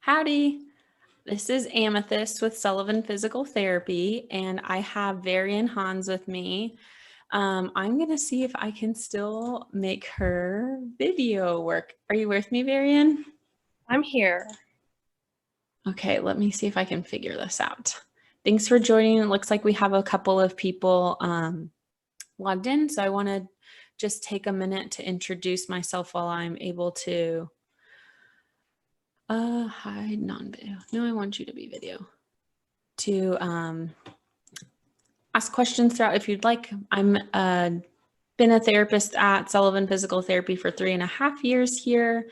Howdy. This is Amethyst with Sullivan Physical Therapy, and I have Varian Hans with me. I'm going to see if I can still make her video work. Are you with me, Varian? I'm here. Okay, let me see if I can figure this out. Thanks for joining. It looks like we have a couple of people logged in, so I want to just take a minute to introduce myself while I'm able to hide non-video. No, I want you to be video. To ask questions throughout if you'd like. I'm been a therapist at Sullivan Physical Therapy for 3.5 years here,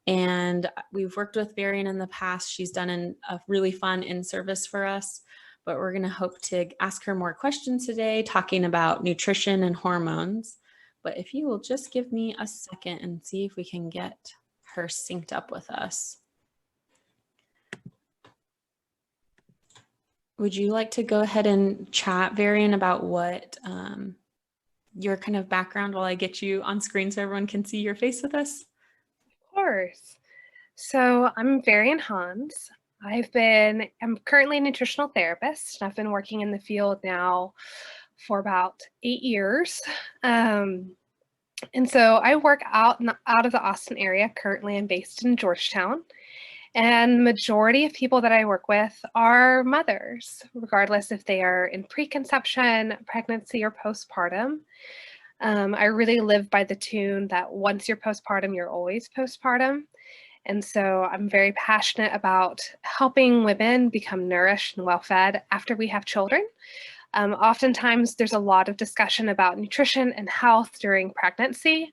and we've worked with Varian in the past. She's done a really fun in-service for us, but we're going to hope to ask her more questions today, talking about nutrition and hormones. But if you will just give me a second and see if we can get her synced up with us. Would you like to go ahead and chat, Varian, about what your kind of background while I get you on screen so everyone can see your face with us? Of course. So I'm Varian Hans. I'm currently a nutritional therapist, and I've been working in the field now for about 8 years. And so I work out of the Austin area. Currently, I'm based in Georgetown. And the majority of people that I work with are mothers, regardless if they are in preconception, pregnancy, or postpartum. I really live by the tune that once you're postpartum, you're always postpartum. And so I'm very passionate about helping women become nourished and well-fed after we have children. Oftentimes, there's a lot of discussion about nutrition and health during pregnancy,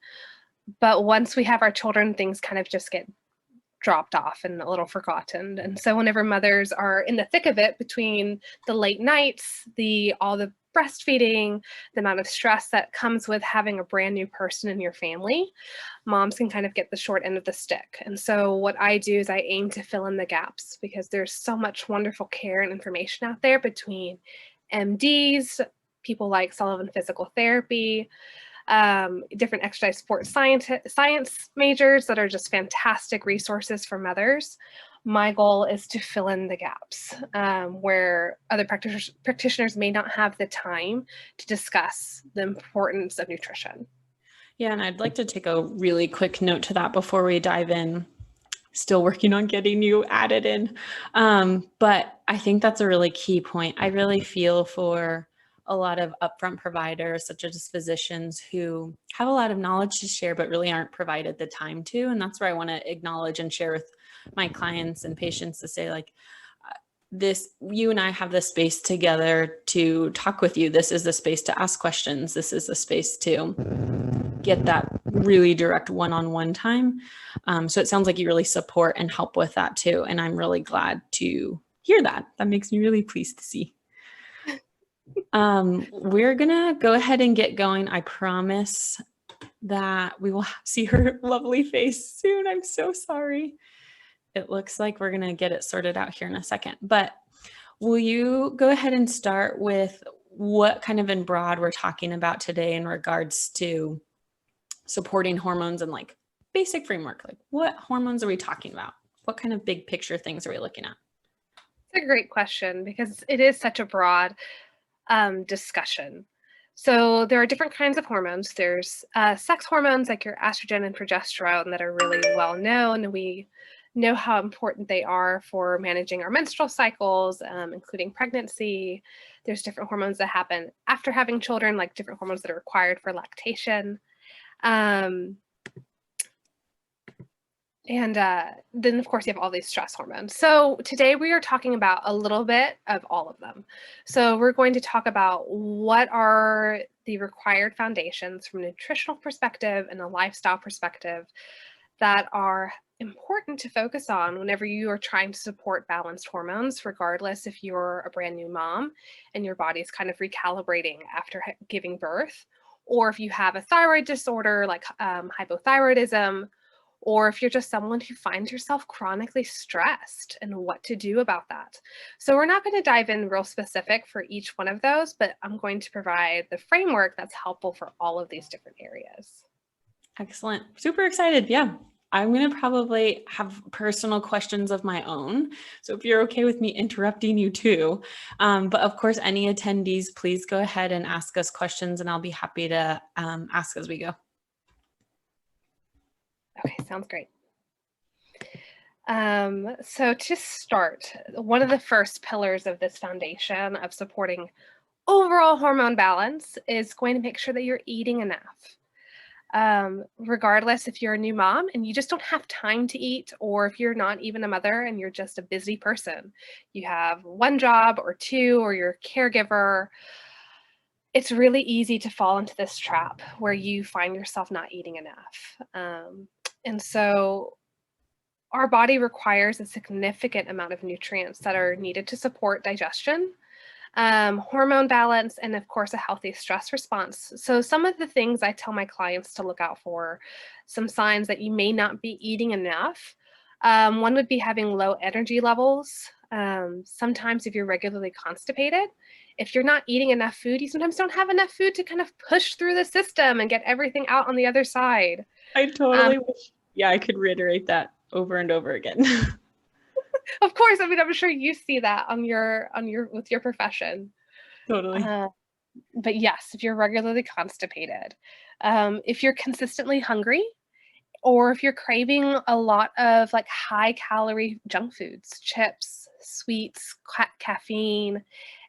but once we have our children, things kind of just get dropped off and a little forgotten. And so whenever mothers are in the thick of it, between the late nights, all the breastfeeding, the amount of stress that comes with having a brand new person in your family, moms can kind of get the short end of the stick. And so what I do is I aim to fill in the gaps, because there's so much wonderful care and information out there between MDs, people like Sullivan Physical Therapy, different exercise sports science majors that are just fantastic resources for mothers. My goal is to fill in the gaps where other practitioners may not have the time to discuss the importance of nutrition. Yeah, and I'd like to take a really quick note to that before we dive in. Still working on getting you added in. But I think that's a really key point. I really feel for a lot of upfront providers, such as physicians, who have a lot of knowledge to share, but really aren't provided the time to. And that's where I want to acknowledge and share with my clients and patients to say, like, you and I have this space together to talk with you. This is the space to ask questions. This is the space to get that really direct one-on-one time. So it sounds like you really support and help with that too. And I'm really glad to hear that. That makes me really pleased to see. We're gonna go ahead and get going. I promise that we will see her lovely face soon. I'm so sorry. It looks like we're gonna get it sorted out here in a second, but will you go ahead and start with what kind of in broad we're talking about today in regards to supporting hormones and like basic framework? Like, what hormones are we talking about? What kind of big picture things are we looking at? It's a great question, because it is such a broad discussion. So there are different kinds of hormones. There's sex hormones like your estrogen and progesterone that are really well known, and we know how important they are for managing our menstrual cycles, including pregnancy. There's different hormones that happen after having children, like different hormones that are required for lactation. And then, of course, you have all these stress hormones. So today we are talking about a little bit of all of them. So we're going to talk about what are the required foundations from a nutritional perspective and a lifestyle perspective that are important to focus on whenever you are trying to support balanced hormones, regardless if you're a brand new mom and your body's kind of recalibrating after giving birth, or if you have a thyroid disorder like hypothyroidism, or if you're just someone who finds yourself chronically stressed and what to do about that. So we're not going to dive in real specific for each one of those, but I'm going to provide the framework that's helpful for all of these different areas. Excellent. Super excited. Yeah. I'm going to probably have personal questions of my own. So if you're okay with me interrupting you too. But of course, any attendees, please go ahead and ask us questions and I'll be happy to ask as we go. Okay, sounds great. So to start, one of the first pillars of this foundation of supporting overall hormone balance is going to make sure that you're eating enough. Regardless if you're a new mom and you just don't have time to eat, or if you're not even a mother and you're just a busy person, you have one job or two, or you're a caregiver, it's really easy to fall into this trap where you find yourself not eating enough. And so our body requires a significant amount of nutrients that are needed to support digestion, hormone balance, and of course, a healthy stress response. So some of the things I tell my clients to look out for, some signs that you may not be eating enough. One would be having low energy levels. Sometimes if you're regularly constipated, if you're not eating enough food, you sometimes don't have enough food to kind of push through the system and get everything out on the other side. I totally wish, yeah, I could reiterate that over and over again. Of course, I mean, I'm sure you see that with your profession. Totally. But yes, if you're regularly constipated, if you're consistently hungry, or if you're craving a lot of like high calorie junk foods, chips, sweets, caffeine,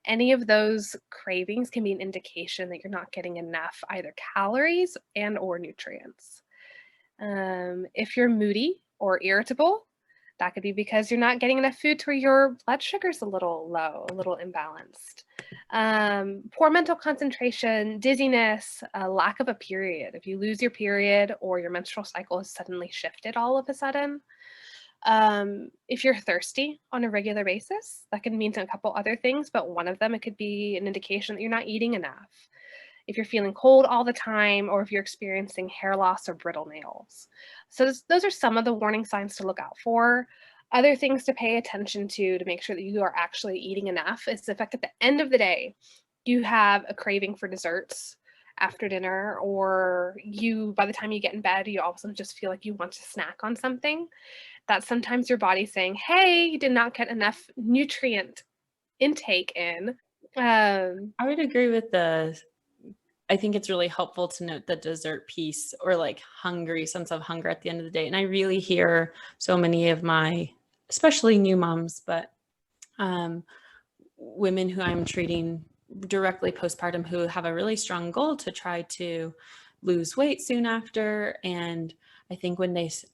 any of those cravings can be an indication that you're not getting enough either calories and or nutrients. If you're moody or irritable, that could be because you're not getting enough food to where your blood sugar's a little low, a little imbalanced. Poor mental concentration, dizziness, a lack of a period. If you lose your period or your menstrual cycle has suddenly shifted all of a sudden. If you're thirsty on a regular basis, that can mean a couple other things, but one of them, it could be an indication that you're not eating enough. If you're feeling cold all the time, or if you're experiencing hair loss or brittle nails. So those are some of the warning signs to look out for. Other things to pay attention to make sure that you are actually eating enough is the fact at the end of the day, you have a craving for desserts after dinner, or by the time you get in bed, you also just feel like you want to snack on something. That's sometimes your body saying, hey, you did not get enough nutrient intake in. I would agree with I think it's really helpful to note the dessert piece, or like sense of hunger at the end of the day. And I really hear so many of my, especially new moms, but women who I'm treating directly postpartum who have a really strong goal to try to lose weight soon after. And I think when there's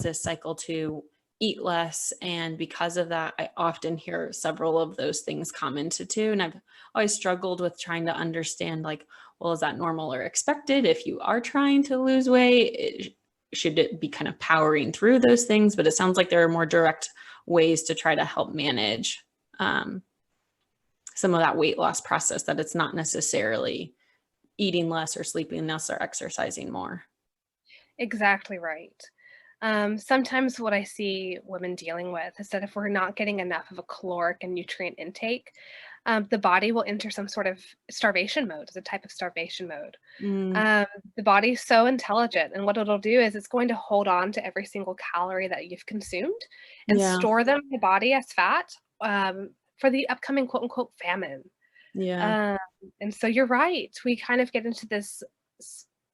this cycle to eat less, and because of that, I often hear several of those things commented to. And I've always struggled with trying to understand, like, well, is that normal or expected? If you are trying to lose weight, should it be kind of powering through those things? But it sounds like there are more direct ways to try to help manage some of that weight loss process, that it's not necessarily eating less or sleeping less or exercising more. Exactly right. Sometimes what I see women dealing with is that if we're not getting enough of a caloric and nutrient intake, the body will enter some sort of starvation mode. It's a type of starvation mode. The body's so intelligent, and what it'll do is it's going to hold on to every single calorie that you've consumed and store them in the body as fat for the upcoming quote unquote famine. Yeah. And so you're right. We kind of get into this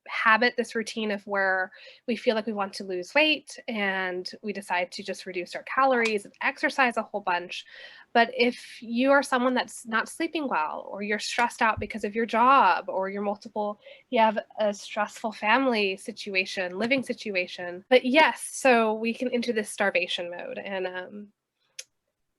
habit, this routine of where we feel like we want to lose weight and we decide to just reduce our calories and exercise a whole bunch. But if you are someone that's not sleeping well, or you're stressed out because of your job, or you have a stressful family situation, living situation. But yes, so we can enter this starvation mode. And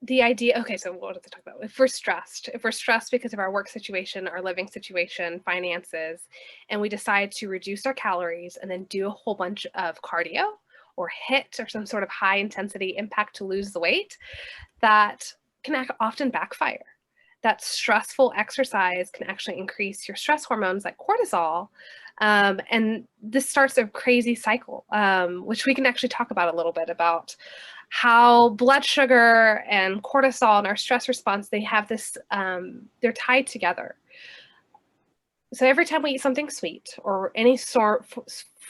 the idea, okay, so what does it talk about? If we're stressed because of our work situation, our living situation, finances, and we decide to reduce our calories and then do a whole bunch of cardio or HIIT or some sort of high intensity impact to lose the weight, that can often backfire. That stressful exercise can actually increase your stress hormones like cortisol. And this starts a crazy cycle, which we can actually talk about a little bit about how blood sugar and cortisol and our stress response, they have this, they're tied together. So every time we eat something sweet or any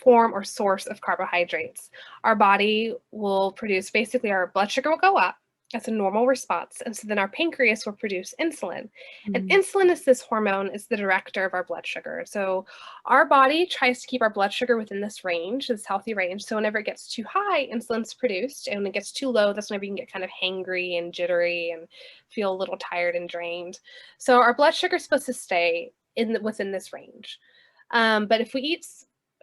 form or source of carbohydrates. Our body will produce, basically our blood sugar will go up. That's a normal response. And so then our pancreas will produce insulin. And insulin is this hormone, is the director of our blood sugar. So our body tries to keep our blood sugar within this range, this healthy range. So whenever it gets too high, insulin's produced. And when it gets too low, that's whenever you can get kind of hangry and jittery and feel a little tired and drained. So our blood sugar is supposed to stay within this range. But if we eat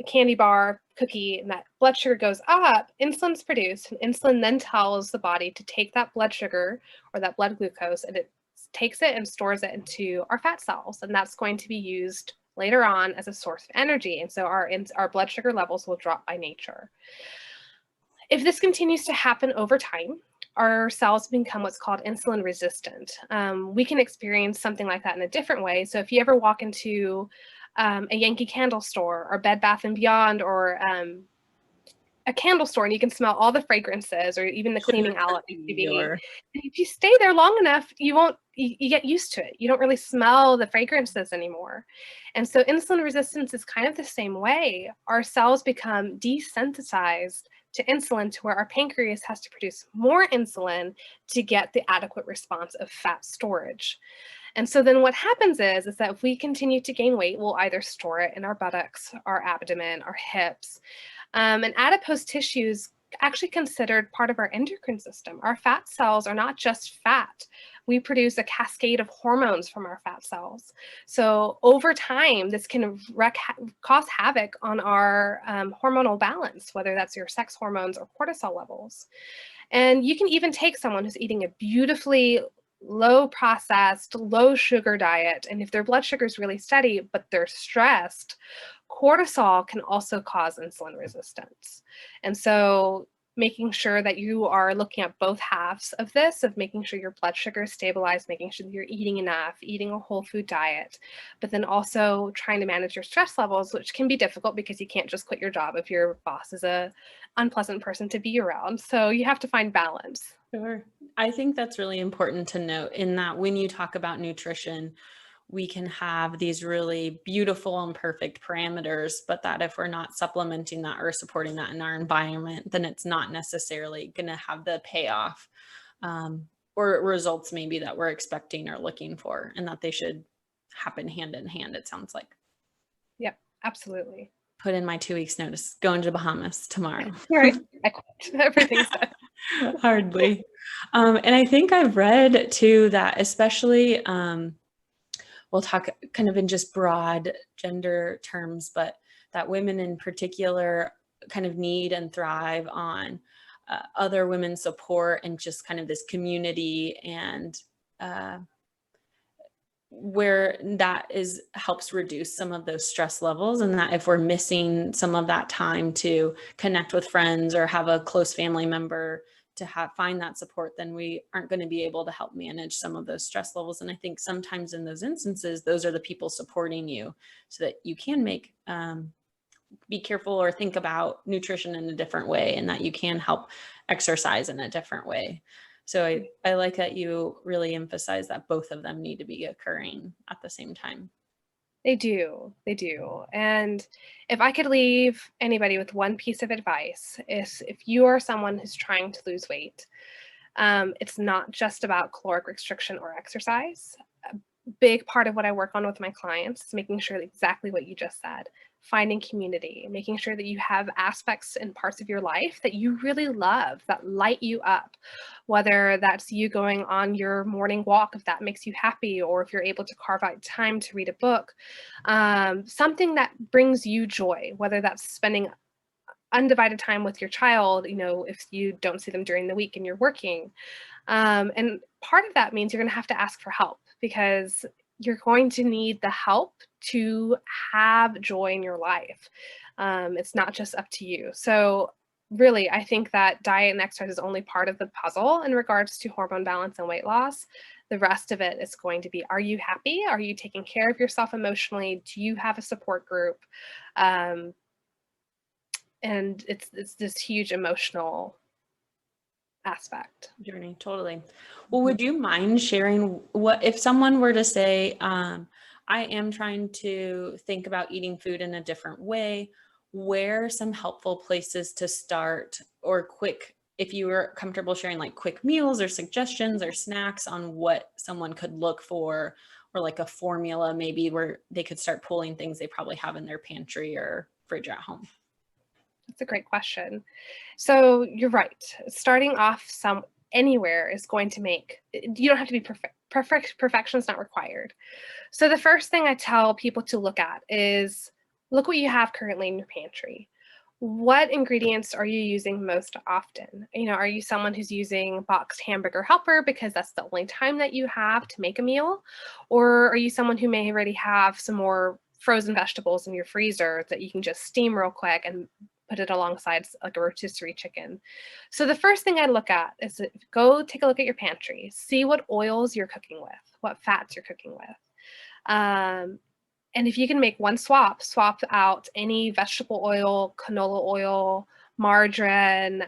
a candy bar, cookie, and that blood sugar goes up, insulin's produced, and insulin then tells the body to take that blood sugar or that blood glucose, and it takes it and stores it into our fat cells, and that's going to be used later on as a source of energy. And so our blood sugar levels will drop by nature. If this continues to happen over time, our cells become what's called insulin resistant. We can experience something like that in a different way. So if you ever walk into a Yankee Candle store or Bed Bath & Beyond or a candle store, and you can smell all the fragrances or even the cleaning out. If you stay there long enough, you get used to it. You don't really smell the fragrances anymore. And so insulin resistance is kind of the same way. Our cells become desensitized to insulin to where our pancreas has to produce more insulin to get the adequate response of fat storage. And so then what happens is that if we continue to gain weight, we'll either store it in our buttocks, our abdomen, our hips. And adipose tissue is actually considered part of our endocrine system. Our fat cells are not just fat. We produce a cascade of hormones from our fat cells. So over time, this can cause havoc on our hormonal balance, whether that's your sex hormones or cortisol levels. And you can even take someone who's eating a beautifully low processed, low sugar diet, and if their blood sugar is really steady, but they're stressed, cortisol can also cause insulin resistance. And so making sure that you are looking at both halves of this, of making sure your blood sugar is stabilized, making sure that you're eating enough, eating a whole food diet, but then also trying to manage your stress levels, which can be difficult because you can't just quit your job if your boss is a unpleasant person to be around. So you have to find balance. Sure. I think that's really important to note in that when you talk about nutrition, we can have these really beautiful and perfect parameters, but that if we're not supplementing that or supporting that in our environment, then it's not necessarily going to have the payoff or results maybe that we're expecting or looking for, and that they should happen hand in hand, it sounds like. Yep, absolutely. Put in my 2 weeks notice, going to the Bahamas tomorrow. Right, I quit. Everything's done. Hardly. And I think I've read too that especially, we'll talk kind of in just broad gender terms, but that women in particular kind of need and thrive on other women's support and just kind of this community, and where that helps reduce some of those stress levels, and that if we're missing some of that time to connect with friends or have a close family member to find that support, then we aren't going to be able to help manage some of those stress levels. And I think sometimes in those instances, those are the people supporting you so that you can be careful or think about nutrition in a different way, and that you can help exercise in a different way. So I like that you really emphasize that both of them need to be occurring at the same time. They do. And if I could leave anybody with one piece of advice, is if you are someone who's trying to lose weight, it's not just about caloric restriction or exercise. A big part of what I work on with my clients is making sure exactly what you just said, finding community, making sure that you have aspects and parts of your life that you really love, that light you up, whether that's you going on your morning walk, if that makes you happy, or if you're able to carve out time to read a book, something that brings you joy, whether that's spending undivided time with your child, if you don't see them during the week and you're working. And part of that means you're going to have to ask for help, because you're going to need the help to have joy in your life. It's not just up to you. So really, I think that diet and exercise is only part of the puzzle in regards to hormone balance and weight loss. The rest of it is going to be, are you happy? Are you taking care of yourself emotionally? Do you have a support group? And it's this huge emotional aspect. Journey, totally. Well, would you mind sharing what if someone were to say, I am trying to think about eating food in a different way, where are some helpful places to start, or quick, if you were comfortable sharing like quick meals or suggestions or snacks on what someone could look for, or like a formula maybe where they could start pulling things they probably have in their pantry or fridge at home? That's a great question. So you're right. Starting off anywhere is going to make, you don't have to be perfect. Perfection is not required. So the first thing I tell people to look at is look what you have currently in your pantry. What ingredients are you using most often? Are you someone who's using boxed hamburger helper because that's the only time that you have to make a meal? Or are you someone who may already have some more frozen vegetables in your freezer that you can just steam real quick and put it alongside like a rotisserie chicken? So the first thing I look at is go take a look at your pantry, see what oils you're cooking with, what fats you're cooking with. And if you can make one swap out any vegetable oil, canola oil, margarine,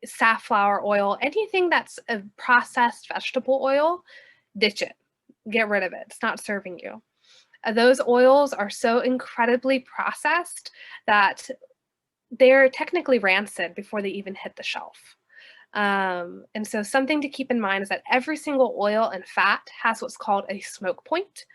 safflower oil, anything that's a processed vegetable oil, ditch it. Get rid of it. It's not serving you. Those oils are so incredibly processed that they're technically rancid before they even hit the shelf. And so something to keep in mind is that every single oil and fat has what's called a smoke point,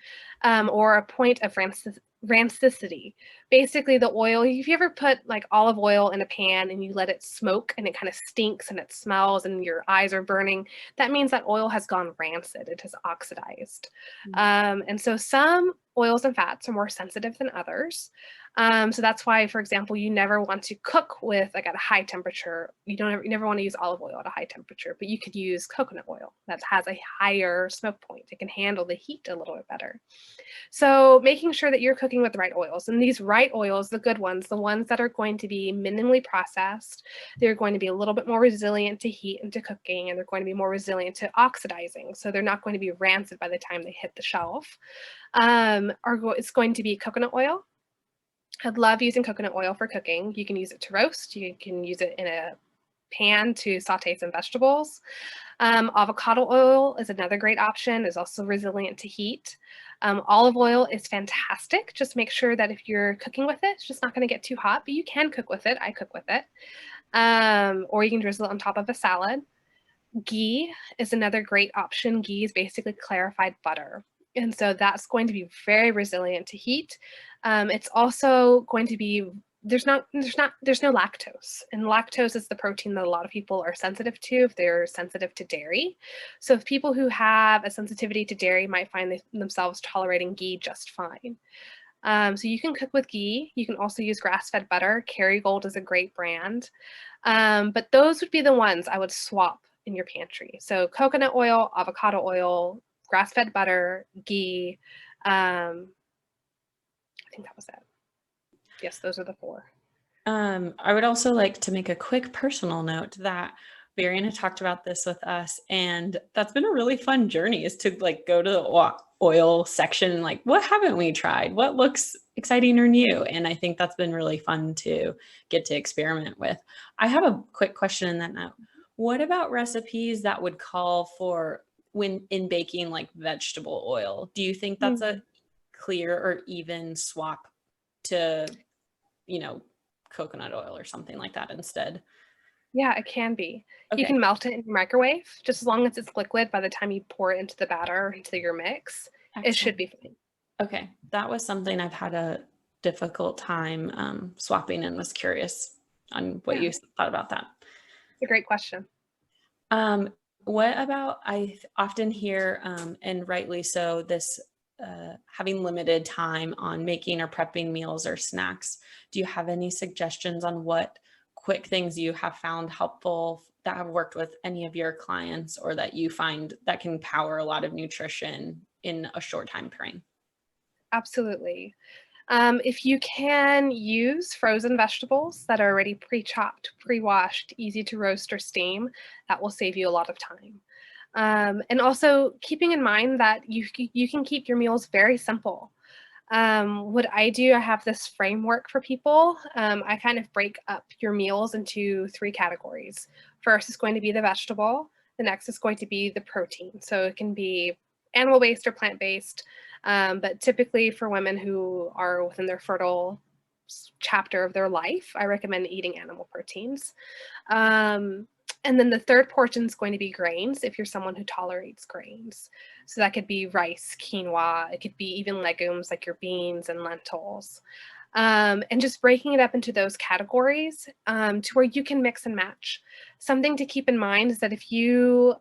or a point of rancidity. Basically, the oil, if you ever put like olive oil in a pan and you let it smoke and it kind of stinks and it smells and your eyes are burning, that means that oil has gone rancid. It has oxidized. And so some oils and fats are more sensitive than others. So that's why, for example, you never want to cook with like at a high temperature. You never want to use olive oil at a high temperature, but you could use coconut oil that has a higher smoke point. It can handle the heat a little bit better. So making sure that you're cooking with the right oils, and these right oils, the good ones, the ones that are going to be minimally processed, they're going to be a little bit more resilient to heat and to cooking, and they're going to be more resilient to oxidizing. So they're not going to be rancid by the time they hit the shelf. It's going to be coconut oil. I love using coconut oil for cooking. You can use it to roast. You can use it in a pan to saute some vegetables. Avocado oil is another great option. It's also resilient to heat. Olive oil is fantastic. Just make sure that if you're cooking with it, it's just not going to get too hot, but you can cook with it. I cook with it. Or you can drizzle it on top of a salad. Ghee is another great option. Ghee is basically clarified butter. And so that's going to be very resilient to heat. It's also going to be, there's no lactose. And lactose is the protein that a lot of people are sensitive to if they're sensitive to dairy. So if people who have a sensitivity to dairy might find themselves tolerating ghee just fine. So you can cook with ghee. You can also use grass-fed butter. Kerrygold is a great brand. But those would be the ones I would swap in your pantry. So coconut oil, avocado oil, grass-fed butter, ghee. I think that was it. Yes, those are the 4. I would also like to make a quick personal note that Varian had talked about this with us, and that's been a really fun journey, is to like go to the oil section and like, what haven't we tried? What looks exciting or new? And I think that's been really fun to get to experiment with. I have a quick question in that note. What about recipes that would call for, when in baking, like vegetable oil? Do you think that's a clear or even swap to, coconut oil or something like that instead? Yeah, it can be. You Okay. can melt it in your microwave, just as long as it's liquid by the time you pour it into the batter, into your mix. Excellent. It should be fine. Okay. That was something I've had a difficult time swapping, and was curious on what you thought about that. It's a great question. What about, I often hear, and rightly so, this having limited time on making or prepping meals or snacks. Do you have any suggestions on what quick things you have found helpful that have worked with any of your clients, or that you find that can power a lot of nutrition in a short time frame? Absolutely. If you can use frozen vegetables that are already pre-chopped, pre-washed, easy to roast or steam, that will save you a lot of time. And also keeping in mind that you can keep your meals very simple. What I do, I have this framework for people. I kind of break up your meals into 3 categories. First is going to be the vegetable. The next is going to be the protein. So it can be animal-based or plant-based, but typically for women who are within their fertile chapter of their life, I recommend eating animal proteins. And then the third portion is going to be grains if you're someone who tolerates grains. So that could be rice, quinoa, it could be even legumes like your beans and lentils. And just breaking it up into those categories to where you can mix and match. Something to keep in mind is that if you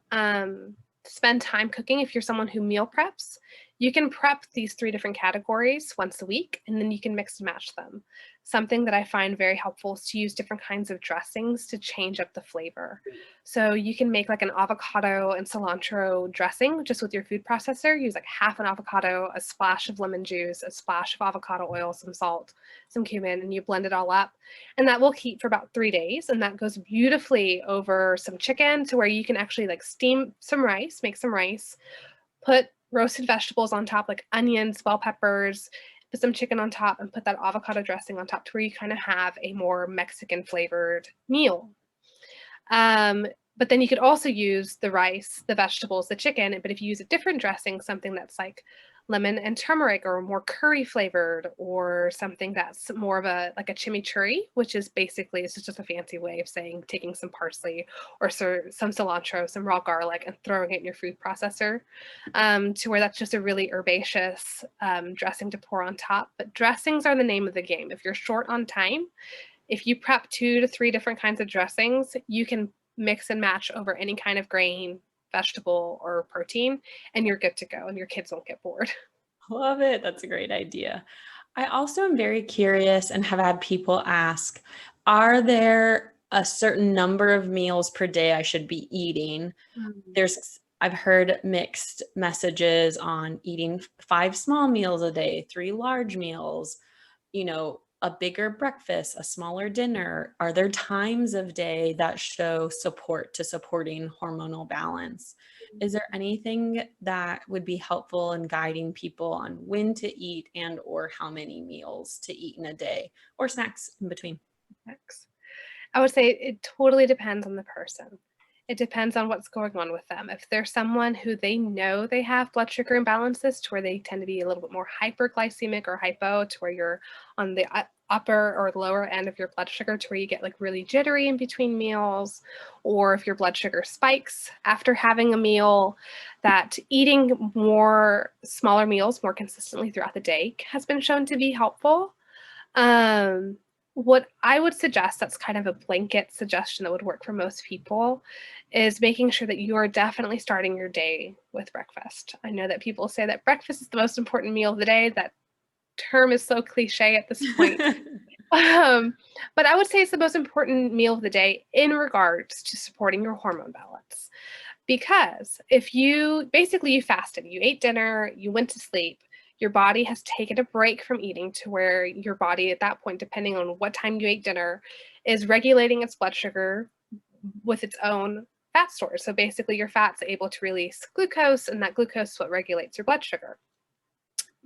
spend time cooking, if you're someone who meal preps, you can prep these 3 different categories once a week, and then you can mix and match them. Something that I find very helpful is to use different kinds of dressings to change up the flavor. So you can make like an avocado and cilantro dressing just with your food processor. Use like half an avocado, a splash of lemon juice, a splash of avocado oil, some salt, some cumin, and you blend it all up. And that will keep for about 3 days. And that goes beautifully over some chicken to where you can actually like steam some rice, make some rice, put roasted vegetables on top, like onions, bell peppers, put some chicken on top, and put that avocado dressing on top to where you kind of have a more Mexican flavored meal. But then you could also use the rice, the vegetables, the chicken, but if you use a different dressing, something that's like lemon and turmeric or more curry flavored, or something that's more of a like a chimichurri, which is basically, it's just a fancy way of saying taking some parsley or some cilantro, some raw garlic, and throwing it in your food processor, to where that's just a really herbaceous dressing to pour on top. But dressings are the name of the game. If you're short on time, if you prep 2 to 3 different kinds of dressings, you can mix and match over any kind of grain, vegetable, or protein, and you're good to go, and your kids won't get bored. Love it. That's a great idea. I also am very curious and have had people ask, are there a certain number of meals per day I should be eating? I've heard mixed messages on eating 5 small meals a day, 3 large meals, a bigger breakfast, a smaller dinner. Are there times of day that show support to supporting hormonal balance? Is there anything that would be helpful in guiding people on when to eat and or how many meals to eat in a day or snacks in between? I would say it totally depends on the person. It depends on what's going on with them. If there's someone who they know they have blood sugar imbalances to where they tend to be a little bit more hyperglycemic or hypo, to where you're on the upper or lower end of your blood sugar, to where you get like really jittery in between meals, or if your blood sugar spikes after having a meal, that eating more smaller meals more consistently throughout the day has been shown to be helpful. What I would suggest, that's kind of a blanket suggestion that would work for most people, is making sure that you are definitely starting your day with breakfast. I know that people say that breakfast is the most important meal of the day. That term is so cliche at this point. But I would say it's the most important meal of the day in regards to supporting your hormone balance. Because if you fasted, you ate dinner, you went to sleep, your body has taken a break from eating to where your body at that point, depending on what time you ate dinner, is regulating its blood sugar with its own fat stores. So basically your fat's able to release glucose, and that glucose is what regulates your blood sugar.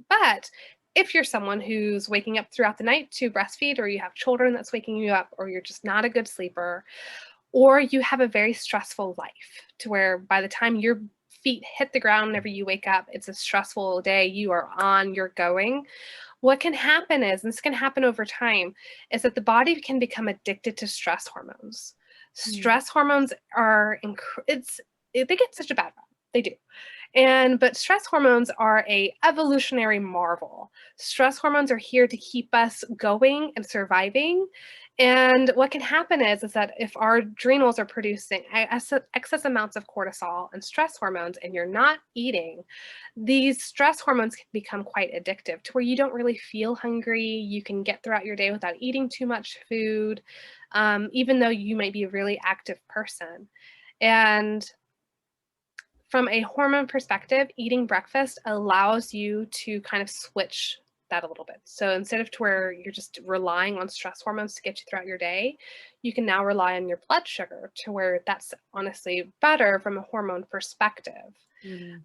But if you're someone who's waking up throughout the night to breastfeed, or you have children that's waking you up, or you're just not a good sleeper, or you have a very stressful life to where by the time your feet hit the ground whenever you wake up, it's a stressful day, you are on, you're going. What can happen is, and this can happen over time, is that the body can become addicted to stress hormones. Stress hormones are, they get such a bad rap. They do. But stress hormones are a evolutionary marvel. Stress hormones are here to keep us going and surviving. And what can happen is that if our adrenals are producing excess amounts of cortisol and stress hormones, and you're not eating, these stress hormones can become quite addictive to where you don't really feel hungry. You can get throughout your day without eating too much food, even though you might be a really active person. And from a hormone perspective, eating breakfast allows you to kind of switch that a little bit. So instead of to where you're just relying on stress hormones to get you throughout your day, you can now rely on your blood sugar to where that's honestly better from a hormone perspective.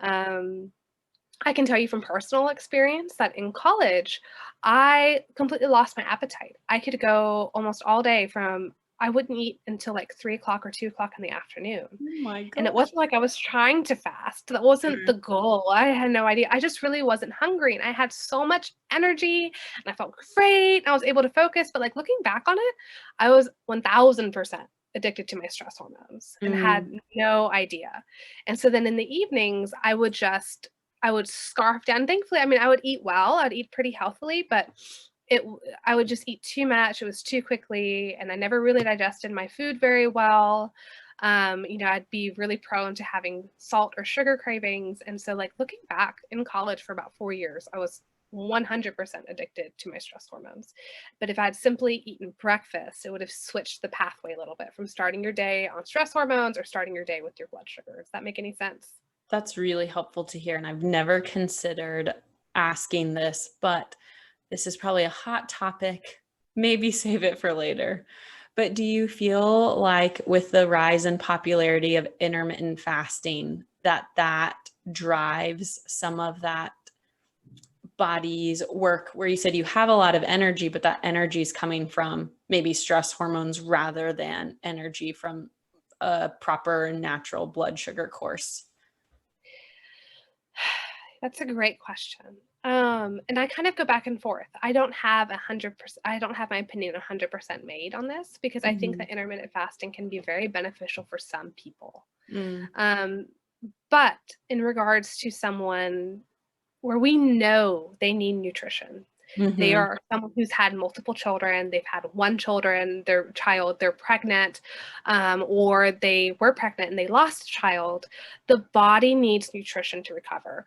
I can tell you from personal experience that in college, I completely lost my appetite. I could go almost all day from I wouldn't eat until like 3 o'clock or 2 o'clock in the afternoon. Oh my And it gosh. wasn't like I was trying to fast. That wasn't the goal. I had no idea. I just really wasn't hungry, and I had so much energy and I felt great. I was able to focus. But like looking back on it, I was 1000% addicted to my stress hormones and had no idea. And so then in the evenings, I would scarf down. Thankfully, I mean, I would eat well. I'd eat pretty healthily, but I would just eat too much. It was too quickly, and I never really digested my food very well. I'd be really prone to having salt or sugar cravings. And so like looking back in college for about 4 years, I was 100% addicted to my stress hormones. But if I had simply eaten breakfast, it would have switched the pathway a little bit from starting your day on stress hormones or starting your day with your blood sugar. Does that make any sense? That's really helpful to hear. And I've never considered asking this, but this is probably a hot topic. Maybe save it for later. But do you feel like with the rise in popularity of intermittent fasting, that drives some of that body's work where you said you have a lot of energy, but that energy is coming from maybe stress hormones rather than energy from a proper natural blood sugar course? That's a great question. And I kind of go back and forth. I don't have my opinion 100% made on this because I think Mhm. that intermittent fasting can be very beneficial for some people. Mm. Um, but in regards to someone where we know they need nutrition, they Mhm. are someone who's had multiple children, they've had one child, they're pregnant, or they were pregnant and they lost a child, the body needs nutrition to recover.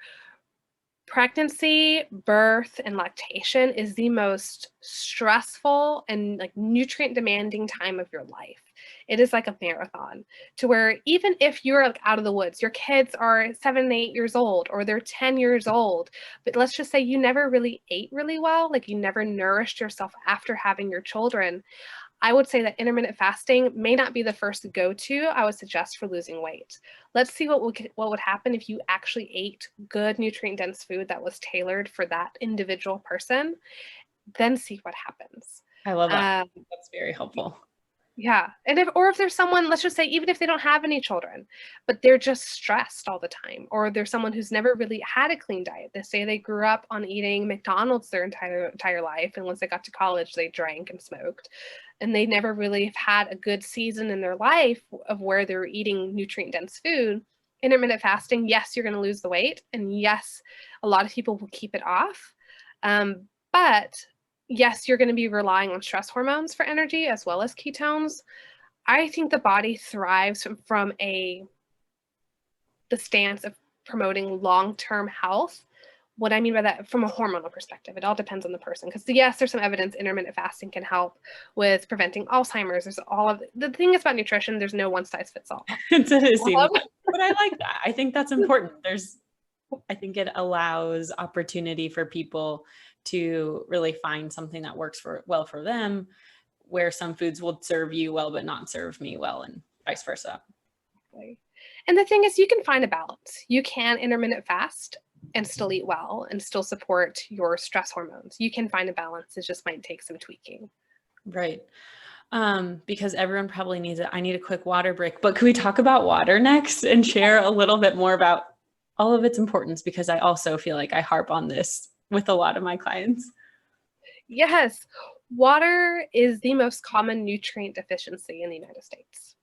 Pregnancy, birth, and lactation is the most stressful and like nutrient demanding time of your life. It is like a marathon to where even if you're like out of the woods, your kids are 7 and 8 years old or they're 10 years old, but let's just say you never really ate really well, like you never nourished yourself after having your children. I would say that intermittent fasting may not be the first go-to I would suggest for losing weight. Let's see what would happen if you actually ate good nutrient-dense food that was tailored for that individual person, then see what happens. I love that. Um, That's very helpful. yeah, and if there's someone, let's just say, even if they don't have any children, but they're just stressed all the time, or there's someone who's never really had a clean diet. They say they grew up on eating McDonald's their entire life, and once they got to college, they drank and smoked, and they never really have had a good season in their life of where they're eating nutrient-dense food. Intermittent fasting, yes, you're going to lose the weight, and yes, a lot of people will keep it off, but yes, you're going to be relying on stress hormones for energy as well as ketones. I think the body thrives from the stance of promoting long-term health. What I mean by that, from a hormonal perspective, it all depends on the person. Because yes, there's some evidence intermittent fasting can help with preventing Alzheimer's. There's all of the thing is about nutrition. There's no one size fits all. It does seem, but I like that. I think that's important. I think it allows opportunity for people to really find something that works well for them, where some foods will serve you well, but not serve me well, and vice versa. And the thing is, you can find a balance. You can intermittent fast and still eat well and still support your stress hormones. You can find a balance. It just might take some tweaking. Right. Because everyone probably needs it. I need a quick water break, but could we talk about water next and share a little bit more about all of its importance? Because I also feel like I harp on this with a lot of my clients. Yes, water is the most common nutrient deficiency in the United States.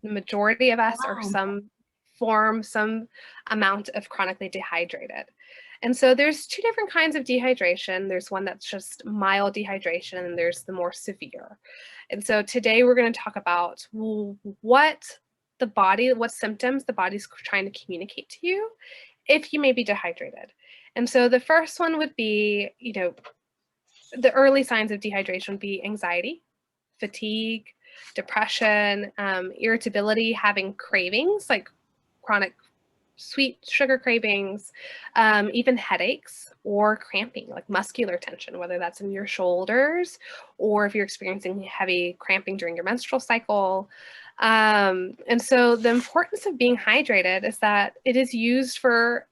The majority of us are some amount of chronically dehydrated. And so there's two different kinds of dehydration. There's one that's just mild dehydration, and there's the more severe. And so today we're going to talk about what symptoms the body's trying to communicate to you if you may be dehydrated. And so the first one would be, the early signs of dehydration would be anxiety, fatigue, depression, irritability, having cravings like chronic sweet sugar cravings, even headaches or cramping, like muscular tension, whether that's in your shoulders or if you're experiencing heavy cramping during your menstrual cycle. And so the importance of being hydrated is that it is used for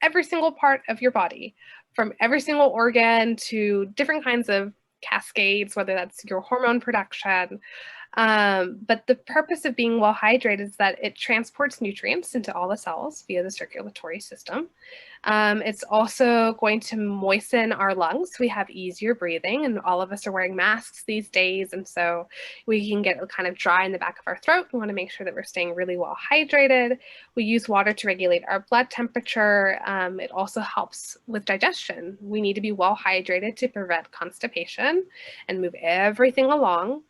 every single part of your body, from every single organ to different kinds of cascades, whether that's your hormone production. But the purpose of being well hydrated is that it transports nutrients into all the cells via the circulatory system. It's also going to moisten our lungs. We have easier breathing, and all of us are wearing masks these days. And so we can get kind of dry in the back of our throat. We want to make sure that we're staying really well hydrated. We use water to regulate our blood temperature. It also helps with digestion. We need to be well hydrated to prevent constipation and move everything along.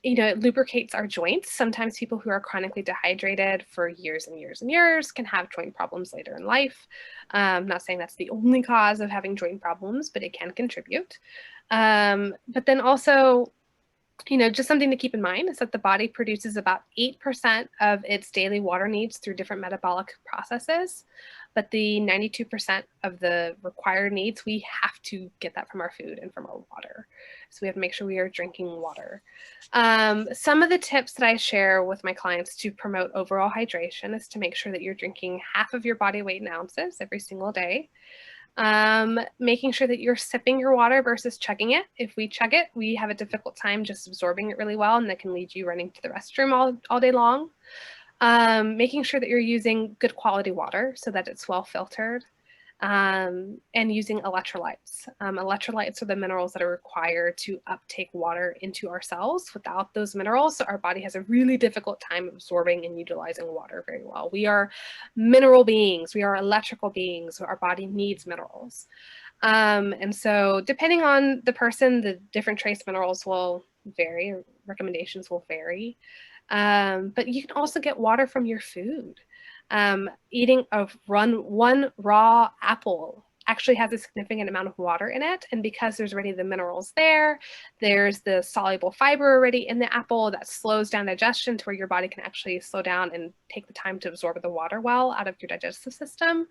It lubricates our joints. Sometimes people who are chronically dehydrated for years and years and years can have joint problems later in life. I'm not saying that's the only cause of having joint problems, but it can contribute. But then also, just something to keep in mind is that the body produces about 8% of its daily water needs through different metabolic processes. But the 92% of the required needs, we have to get that from our food and from our water. So we have to make sure we are drinking water. Some of the tips that I share with my clients to promote overall hydration is to make sure that you're drinking half of your body weight in ounces every single day. Making sure that you're sipping your water versus chugging it. If we chug it, we have a difficult time just absorbing it really well, and that can lead you running to the restroom all day long. Making sure that you're using good quality water so that it's well filtered, and using electrolytes. Electrolytes are the minerals that are required to uptake water into our cells. Without those minerals, our body has a really difficult time absorbing and utilizing water very well. We are mineral beings. We are electrical beings. Our body needs minerals. And so depending on the person, the different trace minerals will vary, recommendations will vary. But you can also get water from your food. Eating one raw apple actually has a significant amount of water in it. And because there's already the minerals there, there's the soluble fiber already in the apple that slows down digestion to where your body can actually slow down and take the time to absorb the water well out of your digestive system.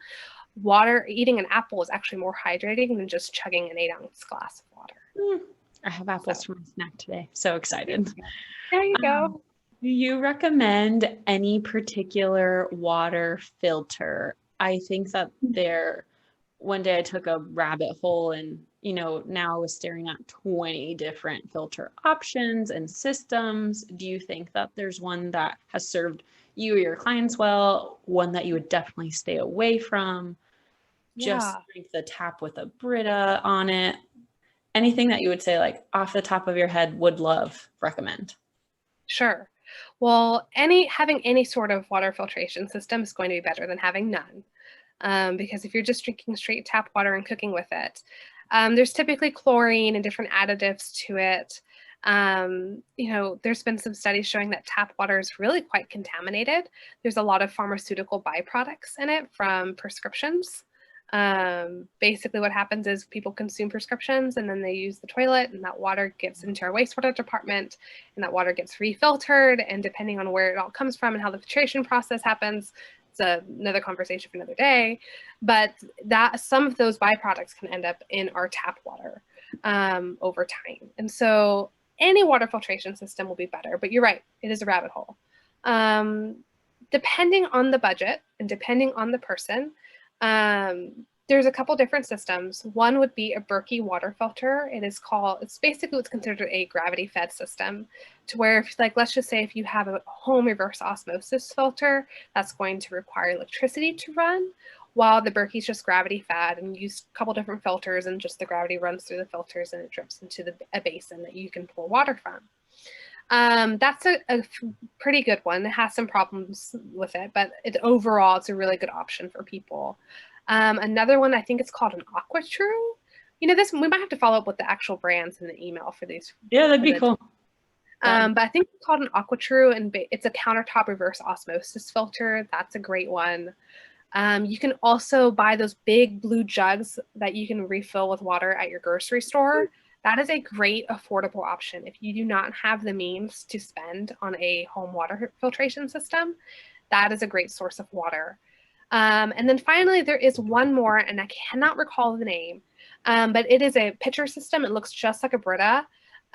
Eating an apple is actually more hydrating than just chugging an 8-ounce glass of water. I have apples for my snack today. So excited. There you go. Do you recommend any particular water filter? I think that one day I took a rabbit hole and, now I was staring at 20 different filter options and systems. Do you think that there's one that has served you or your clients well, one that you would definitely stay away from? Just drink the tap with a Brita on it. Anything that you would say, like off the top of your head, would recommend? Sure. Well, having any sort of water filtration system is going to be better than having none. Because if you're just drinking straight tap water and cooking with it, there's typically chlorine and different additives to it. There's been some studies showing that tap water is really quite contaminated. There's a lot of pharmaceutical byproducts in it from prescriptions. Basically what happens is people consume prescriptions and then they use the toilet, and that water gets into our wastewater department, and that water gets refiltered, and depending on where it all comes from and how the filtration process happens, it's another conversation for another day, but that some of those byproducts can end up in our tap water over time. And so any water filtration system will be better, but you're right, it is a rabbit hole. Depending on the budget and depending on the person, there's a couple different systems. One would be a Berkey water filter. It's basically what's considered a gravity fed system, to where let's just say if you have a home reverse osmosis filter, that's going to require electricity to run, while the Berkey's just gravity fed, and you use a couple different filters, and just the gravity runs through the filters and it drips into a basin that you can pour water from. That's a pretty good one. It has some problems with it, but overall, it's a really good option for people. Another one, I think it's called an AquaTrue. We might have to follow up with the actual brands in the email for these. Yeah, that'd be cool. But I think it's called an AquaTrue, and it's a countertop reverse osmosis filter. That's a great one. You can also buy those big blue jugs that you can refill with water at your grocery store. That is a great affordable option. If you do not have the means to spend on a home water filtration system, that is a great source of water. And then finally, there is one more, and I cannot recall the name, but it is a pitcher system. It looks just like a Brita.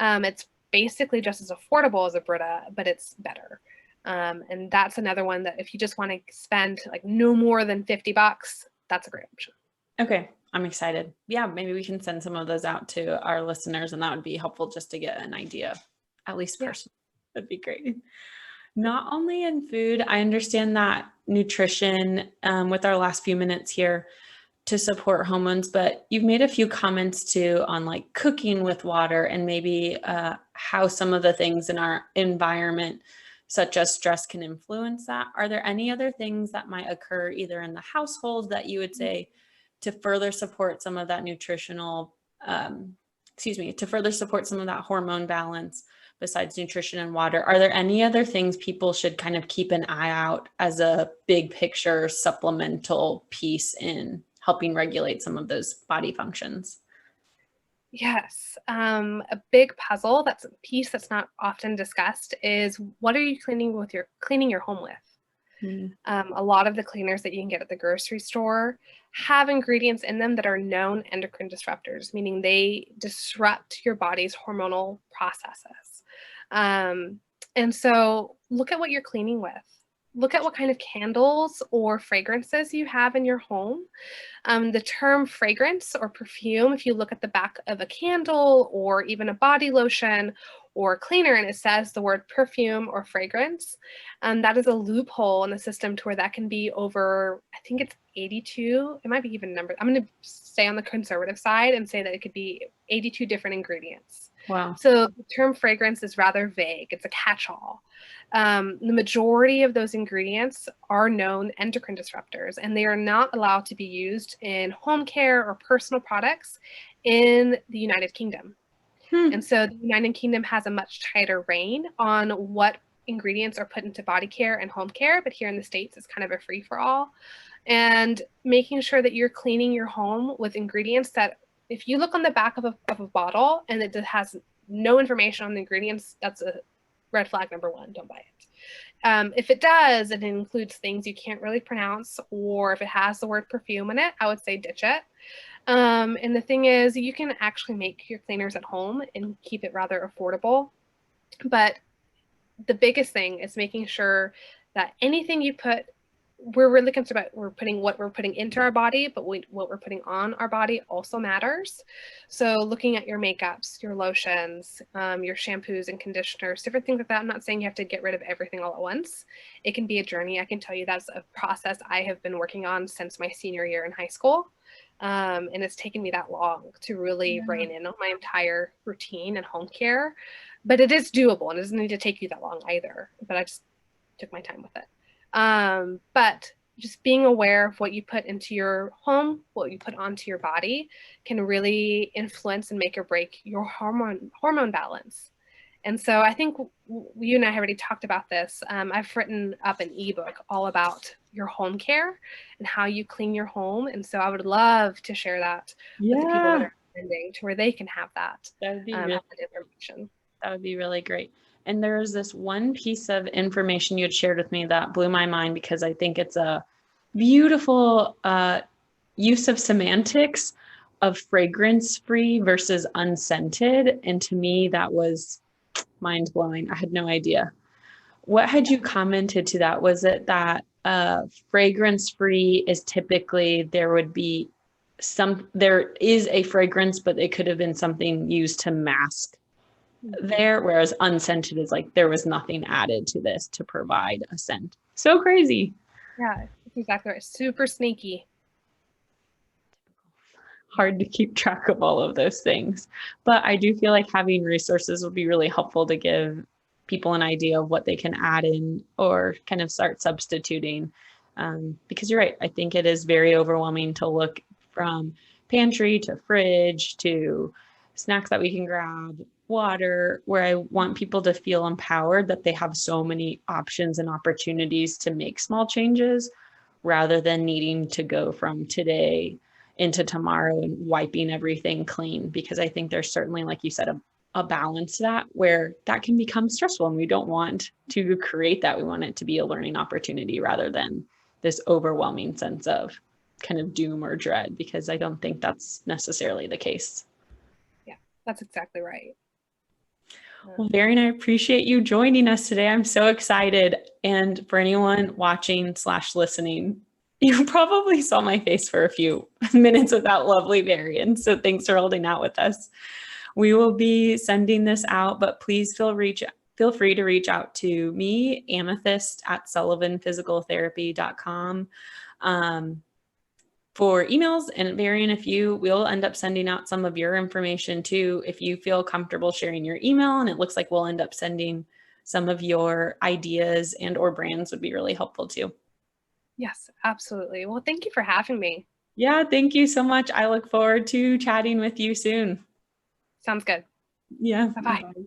It's basically just as affordable as a Brita, but it's better. And that's another one that if you just want to spend no more than $50, that's a great option. Okay. I'm excited. Yeah, maybe we can send some of those out to our listeners, and that would be helpful just to get an idea. at least Yeah. personally. That'd be great. Not only in food, I understand that nutrition, with our last few minutes here, to support hormones, but you've made a few comments too on like cooking with water and maybe how some of the things in our environment, such as stress, can influence that. Are there any other things that might occur either in the household that you would say to further support some of that nutritional, to further support some of that hormone balance besides nutrition and water? Are there any other things people should kind of keep an eye out as a big picture supplemental piece in helping regulate some of those body functions? Yes. A big puzzle, that's a piece that's not often discussed, is what are you cleaning your home with? Mm. A lot of the cleaners that you can get at the grocery store have ingredients in them that are known endocrine disruptors, meaning they disrupt your body's hormonal processes. And so look at what you're cleaning with. Look at what kind of candles or fragrances you have in your home. The term fragrance or perfume, if you look at the back of a candle or even a body lotion or cleaner and it says the word perfume or fragrance, that is a loophole in the system to where that can be over, I think it's 82, it might be even numbered. I'm going to stay on the conservative side and say that it could be 82 different ingredients. Wow. So the term fragrance is rather vague. It's a catch-all. The majority of those ingredients are known endocrine disruptors, and they are not allowed to be used in home care or personal products in the United Kingdom. And so the United Kingdom has a much tighter rein on what ingredients are put into body care and home care, but here in the States, it's kind of a free-for-all. And making sure that you're cleaning your home with ingredients that, if you look on the back of a bottle and it has no information on the ingredients, that's a red flag number one. Don't buy it. If it does, and it includes things you can't really pronounce, or if it has the word perfume in it, I would say ditch it. And the thing is, you can actually make your cleaners at home and keep it rather affordable. But the biggest thing is making sure that anything you put, we're really concerned about what we're putting into our body, but what we're putting on our body also matters. So looking at your makeups, your lotions, your shampoos and conditioners, different things like that. I'm not saying you have to get rid of everything all at once. It can be a journey. I can tell you that's a process I have been working on since my senior year in high school. And it's taken me that long to really rein in on my entire routine and home care. But it is doable, and it doesn't need to take you that long either. But I just took my time with it. But just being aware of what you put into your home, what you put onto your body, can really influence and make or break your hormone balance. And so I think you and I have already talked about this. I've written up an ebook all about your home care and how you clean your home. And so I would love to share that with the people that are attending, to where they can have that, That would be really, that information. that would be really great. And there was this one piece of information you had shared with me that blew my mind, because I think it's a beautiful use of semantics of fragrance-free versus unscented. And to me, that was mind-blowing. I had no idea. What had you commented to that? Was it that fragrance-free is typically there is a fragrance, but it could have been something used to mask there, whereas unscented is like there was nothing added to this to provide a scent? So crazy. Yeah, that's exactly right. Super sneaky. Hard to keep track of all of those things. But I do feel like having resources would be really helpful to give people an idea of what they can add in or kind of start substituting. Because you're right, I think it is very overwhelming to look from pantry to fridge to snacks that we can grab, water, where I want people to feel empowered that they have so many options and opportunities to make small changes, rather than needing to go from today into tomorrow and wiping everything clean. Because I think there's certainly, like you said, a balance to that, where that can become stressful, and we don't want to create that. We want it to be a learning opportunity rather than this overwhelming sense of kind of doom or dread, because I don't think that's necessarily the case. Yeah, that's exactly right. Well, Varian, I appreciate you joining us today. I'm so excited. And for anyone watching / listening, you probably saw my face for a few minutes with that lovely Varian. So thanks for holding out with us. We will be sending this out, but please feel free to reach out to me, Amethyst at sullivanphysicaltherapy.com. For emails, and Varian, we'll end up sending out some of your information too. If you feel comfortable sharing your email, and it looks like we'll end up sending some of your ideas and or brands, would be really helpful too. Yes, absolutely. Well, thank you for having me. Yeah, thank you so much. I look forward to chatting with you soon. Sounds good. Yeah. Bye-bye. Bye.